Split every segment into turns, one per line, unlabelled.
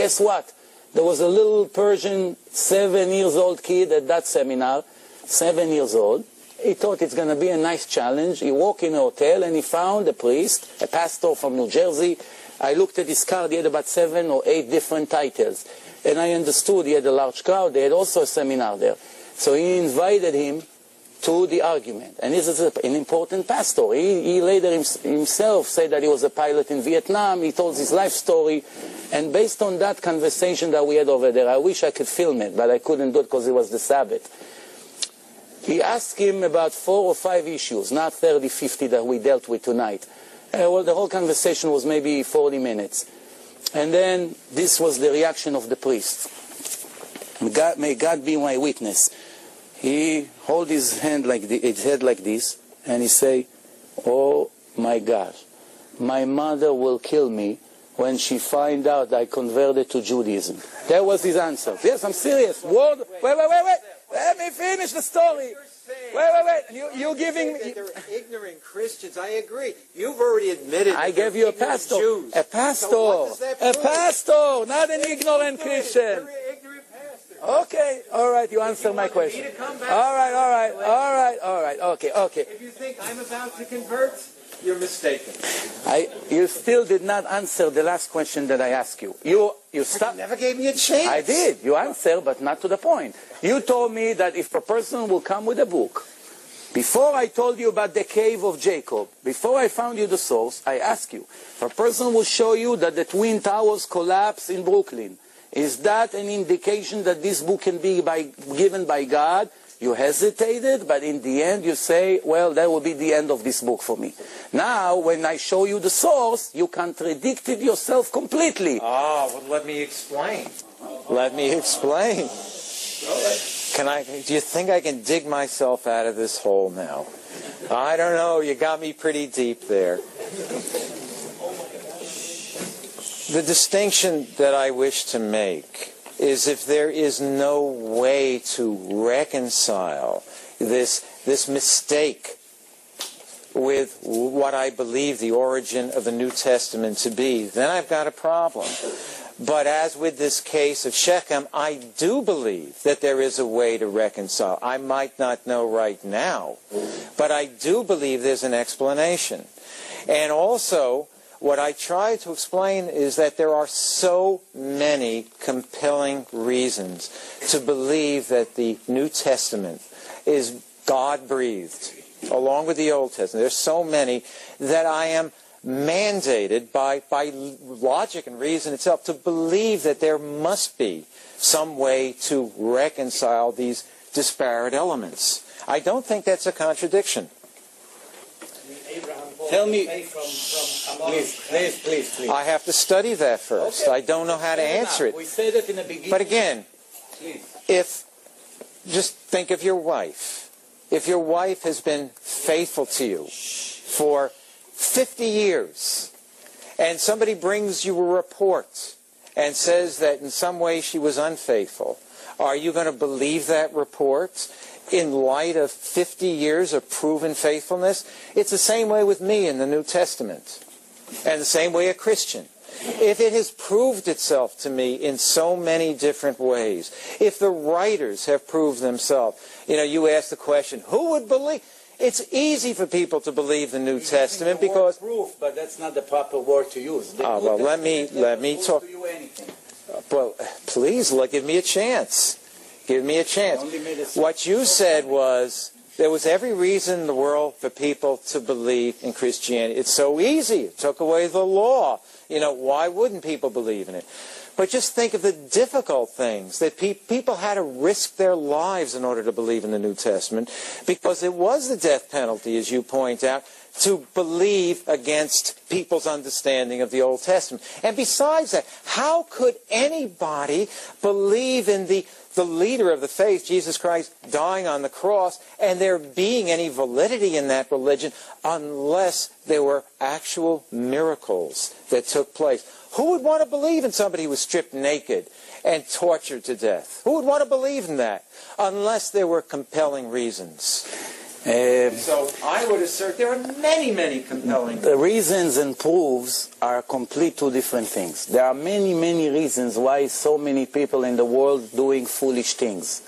Guess what? There was a little Persian 7-year-old kid at that seminar, 7 years old. He thought it's going to be a nice challenge. He walked in a hotel and he found a priest, a pastor from New Jersey. I looked at his card. He had about 7 or 8 different titles. And I understood he had a large crowd. They had also a seminar there. So he invited him to the argument. And this is an important pastor. He later himself said that he was a pilot in Vietnam. He told his life story. And based on that conversation that we had over there, I wish I could film it, but I couldn't do it because it was the Sabbath. He asked him about 4 or 5 issues, not 30, 50 that we dealt with tonight. Well, the whole conversation was maybe 40 minutes. And then this was the reaction of the priest. May God be my witness. He hold his head like this, and he say, "Oh my God, my mother will kill me when she find out I converted to Judaism." That was his answer. Yes, I'm serious. Wait. Let me finish the story. Wait. You're giving me...
They're ignorant Christians. I agree. You've already admitted...
I gave you a pastor.
Jews.
A pastor.
So what does that prove?
A pastor, not an ignorant Christian.
Very ignorant pastor.
Okay, all right, you answer my question. All right, okay.
If you think I'm about to convert, you're mistaken.
You still did not answer the last question that I asked you. You
never gave me a chance.
I did. You answered, but not to the point. You told me that if a person will come with a book, before I told you about the cave of Jacob, before I found you the source, I asked you, if a person will show you that the Twin Towers collapsed in Brooklyn, is that an indication that this book can be given by God? You hesitated, but in the end you say, well, that will be the end of this book for me. Now, when I show you the source, you contradicted yourself completely.
Well, let me explain. Do you think I can dig myself out of this hole now? I don't know. You got me pretty deep there. The distinction that I wish to make is if there is no way to reconcile this mistake with what I believe the origin of the New Testament to be, then I've got a problem. But as with this case of Shechem, I do believe that there is a way to reconcile. I might not know right now, but I do believe there's an explanation. And also, what I try to explain is that there are so many compelling reasons to believe that the New Testament is God-breathed, along with the Old Testament. There's so many that I am mandated by logic and reason itself to believe that there must be some way to reconcile these disparate elements. I don't think that's a contradiction.
Tell me, please.
I have to study that first. Okay. I don't know how to answer it.
We said it in the beginning.
But again, just think of your wife. If your wife has been faithful to you for 50 years, and somebody brings you a report and says that in some way she was unfaithful, are you going to believe that report in light of 50 years of proven faithfulness? It's the same way with me in the New Testament, and the same way a Christian. If it has proved itself to me in so many different ways, if the writers have proved themselves, you ask the question, who would believe? It's easy for people to believe the New Testament because
proof, but that's not the proper word to use.
Well, let me talk. Well, please, give me a chance. Give me a chance. What you said was there was every reason in the world for people to believe in Christianity. It's so easy. It took away the law. Why wouldn't people believe in it? But just think of the difficult things that people had to risk their lives in order to believe in the New Testament, because it was the death penalty, as you point out, to believe against people's understanding of the Old Testament. And besides that, how could anybody believe in the leader of the faith, Jesus Christ, dying on the cross, and there being any validity in that religion unless there were actual miracles that took place? Who would want to believe in somebody who was stripped naked and tortured to death? Who would want to believe in that unless there were compelling reasons? So I would assert there are many, many compelling...
The reasons and proofs are complete two different things. There are many, many reasons why so many people in the world doing foolish things.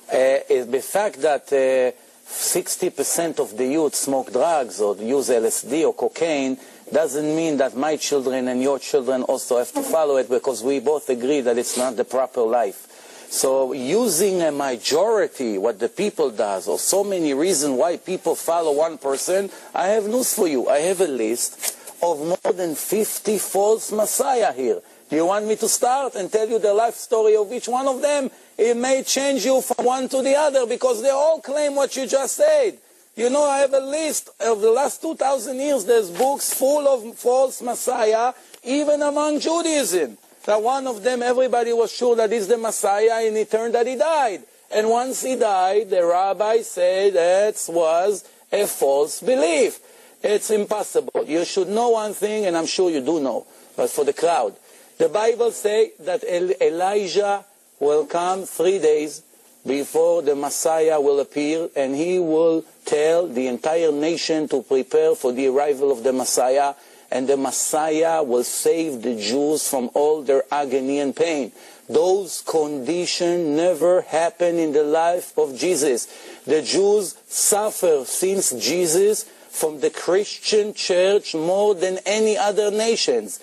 The fact that 60% of the youth smoke drugs or use LSD or cocaine doesn't mean that my children and your children also have to follow it, because we both agree that it's not the proper life. So using a majority, what the people does, or so many reasons why people follow one person, I have news for you. I have a list of more than 50 false messiah here. Do you want me to start and tell you the life story of each one of them? It may change you from one to the other, because they all claim what you just said. You know, I have a list of the last 2,000 years. There's books full of false messiah, even among Judaism. That one of them, everybody was sure that he's the Messiah, and it turned that he died. And once he died, the rabbi said that was a false belief. It's impossible. You should know one thing, and I'm sure you do know, but for the crowd. The Bible says that Elijah will come 3 days before the Messiah will appear, and he will tell the entire nation to prepare for the arrival of the Messiah, and the Messiah will save the Jews from all their agony and pain. Those conditions never happened in the life of Jesus. The Jews suffer since Jesus from the Christian church more than any other nations.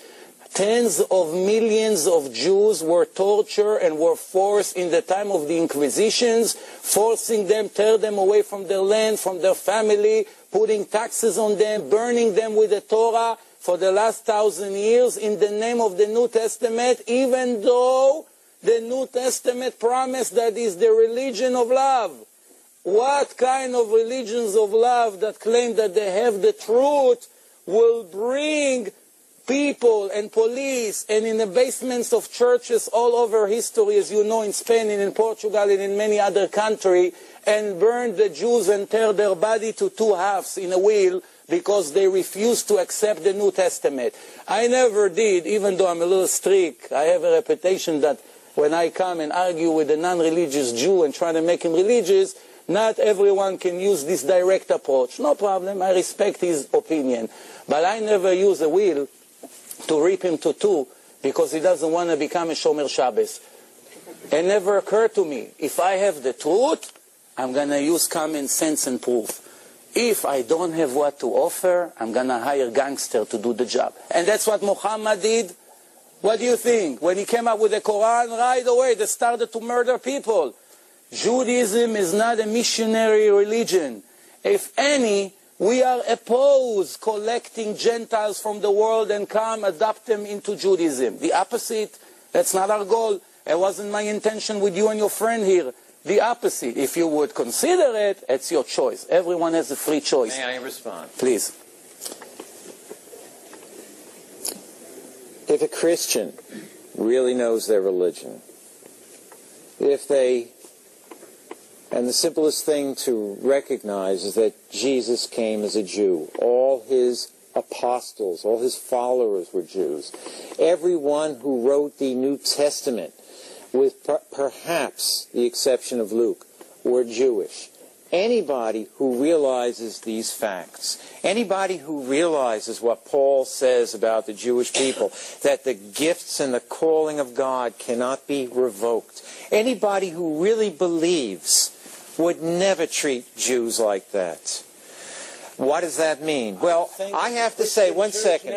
Tens of millions of Jews were tortured and were forced in the time of the Inquisitions, forcing them, tear them away from their land, from their family, putting taxes on them, burning them with the Torah for the last 1,000 years in the name of the New Testament, even though the New Testament promised that is the religion of love. What kind of religions of love that claim that they have the truth will bring people and police and in the basements of churches all over history, as you know, in Spain and in Portugal and in many other countries, and burn the Jews and tear their body to two halves in a wheel because they refused to accept the New Testament. I never did, even though I'm a little strict. I have a reputation that when I come and argue with a non-religious Jew and try to make him religious, not everyone can use this direct approach. No problem, I respect his opinion. But I never use a wheel to rip him to two because he doesn't want to become a Shomer Shabbos. It never occurred to me. If I have the truth, I'm going to use common sense and proof. If I don't have what to offer, I'm going to hire gangster to do the job. And that's what Muhammad did. What do you think? When he came up with the Quran, right away they started to murder people. Judaism is not a missionary religion. If any, we are opposed collecting Gentiles from the world and come adopt them into Judaism. The opposite, that's not our goal. It wasn't my intention with you and your friend here. The opposite. If you would consider it, it's your choice. Everyone has a free choice.
May I respond?
Please.
If a Christian really knows their religion, and the simplest thing to recognize is that Jesus came as a Jew. All his apostles, all his followers were Jews. Everyone who wrote the New Testament, with perhaps the exception of Luke, were Jewish. Anybody who realizes these facts, anybody who realizes what Paul says about the Jewish people, that the gifts and the calling of God cannot be revoked, anybody who really believes would never treat Jews like that. What does that mean? Well, I have to say, wait a second.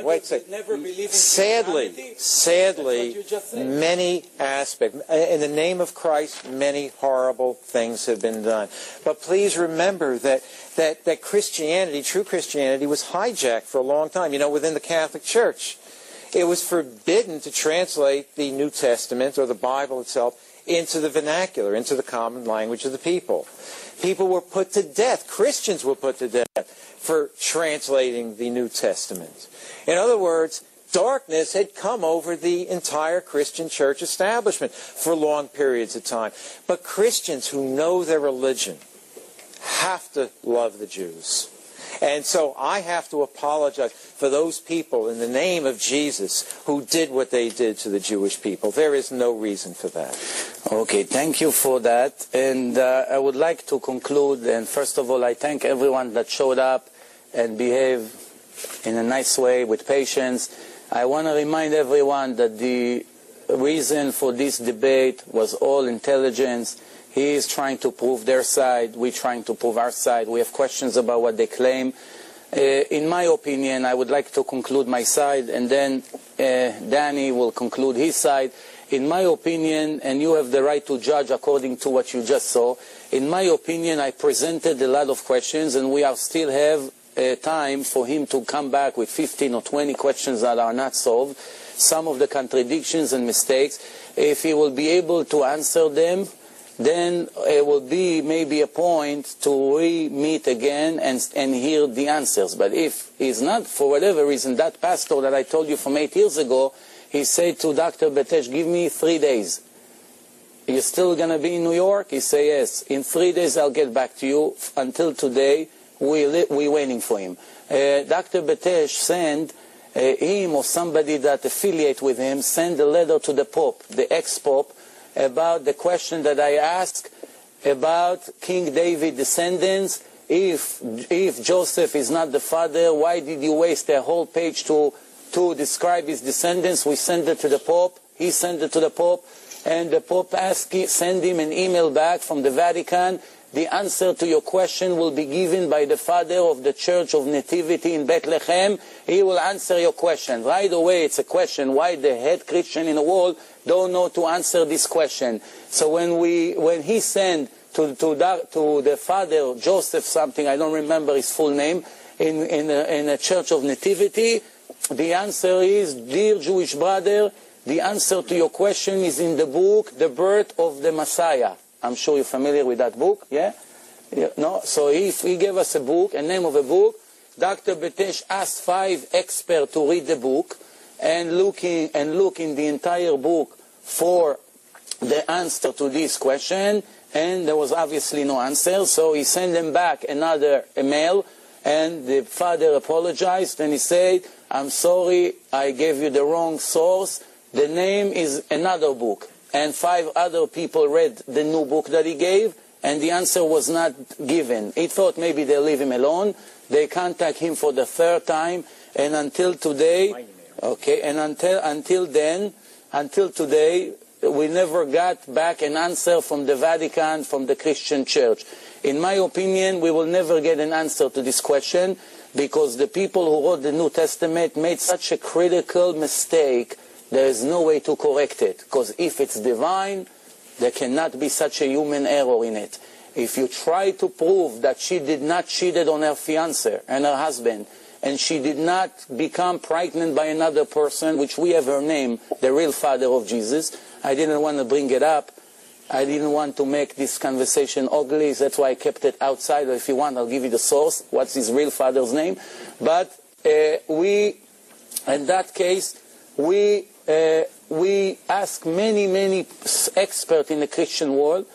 Sadly, many aspects, in the name of Christ, many horrible things have been done. But please remember that Christianity, true Christianity, was hijacked for a long time. You know, within the Catholic Church, it was forbidden to translate the New Testament or the Bible itself into the vernacular, into the common language of the people. People were put to death. Christians were put to death for translating the New Testament. In other words, darkness had come over the entire Christian church establishment for long periods of time. But Christians who know their religion have to love the Jews. And so I have to apologize for those people in the name of Jesus who did what they did to the Jewish people. There is no reason for that.
Okay, thank you for that. And I would like to conclude, and first of all, I thank everyone that showed up and behaved in a nice way with patience. I want to remind everyone that the reason for this debate was all intelligence. He is trying to prove their side, we're trying to prove our side. We have questions about what they claim. In my opinion, I would like to conclude my side, and then Danny will conclude his side. In my opinion, and you have the right to judge according to what you just saw, in my opinion, I presented a lot of questions, and we still have time for him to come back with 15 or 20 questions that are not solved, some of the contradictions and mistakes. If he will be able to answer them, then it will be maybe a point to re-meet again and hear the answers. But if he's not, for whatever reason, that pastor that I told you from 8 years ago, he said to Dr. Betesh, give me 3 days. You're still going to be in New York? He said, yes. In 3 days I'll get back to you. Until today, we're waiting for him. Dr. Betesh sent him or somebody that affiliate with him, send a letter to the Pope, the ex-Pope, about the question that I asked about King David descendants. If Joseph is not the father, why did you waste a whole page to describe his descendants? We sent it to the Pope. He sent it to the Pope, and the Pope sent him an email back from the Vatican. The answer to your question will be given by the father of the Church of Nativity in Bethlehem. He will answer your question. Right away, it's a question why the head Christian in the world don't know to answer this question. So when he sent to the father, Joseph something, I don't remember his full name, in a Church of Nativity, the answer is, dear Jewish brother, the answer to your question is in the book, The Birth of the Messiah. I'm sure you're familiar with that book, yeah? No? So if he gave us a book, a name of a book, Dr. Betesh asked 5 experts to read the book and look in the entire book for the answer to this question, and there was obviously no answer, so he sent them back another email, and the father apologized, and he said, I'm sorry, I gave you the wrong source. The name is another book. And 5 other people read the new book that he gave, and the answer was not given. He thought maybe they'll leave him alone. They contact him for the 3rd time, and until today, okay, and until today, we never got back an answer from the Vatican, from the Christian Church. In my opinion, we will never get an answer to this question, because the people who wrote the New Testament made such a critical mistake, there is no way to correct it. Because if it's divine, there cannot be such a human error in it. If you try to prove that she did not cheated on her fiancé and her husband, and she did not become pregnant by another person, which we have her name, the real father of Jesus, I didn't want to bring it up. I didn't want to make this conversation ugly, that's why I kept it outside. Or if you want, I'll give you the source, what's his real father's name. But in that case, we asked many experts in the Christian world,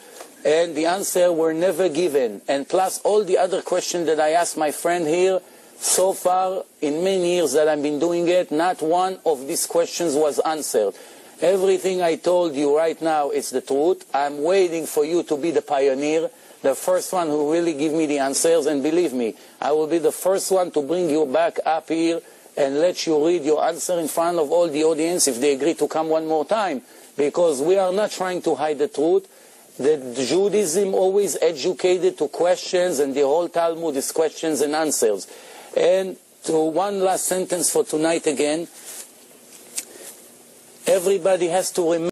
and the answer were never given. And plus all the other questions that I asked my friend here, so far, in many years that I've been doing it, not one of these questions was answered. Everything I told you right now is the truth. I'm waiting for you to be the pioneer, the first one who really give me the answers, and believe me, I will be the first one to bring you back up here and let you read your answer in front of all the audience if they agree to come one more time. Because we are not trying to hide the truth. The Judaism always educated to questions, and the whole Talmud is questions and answers. And to one last sentence for tonight again, everybody has to remember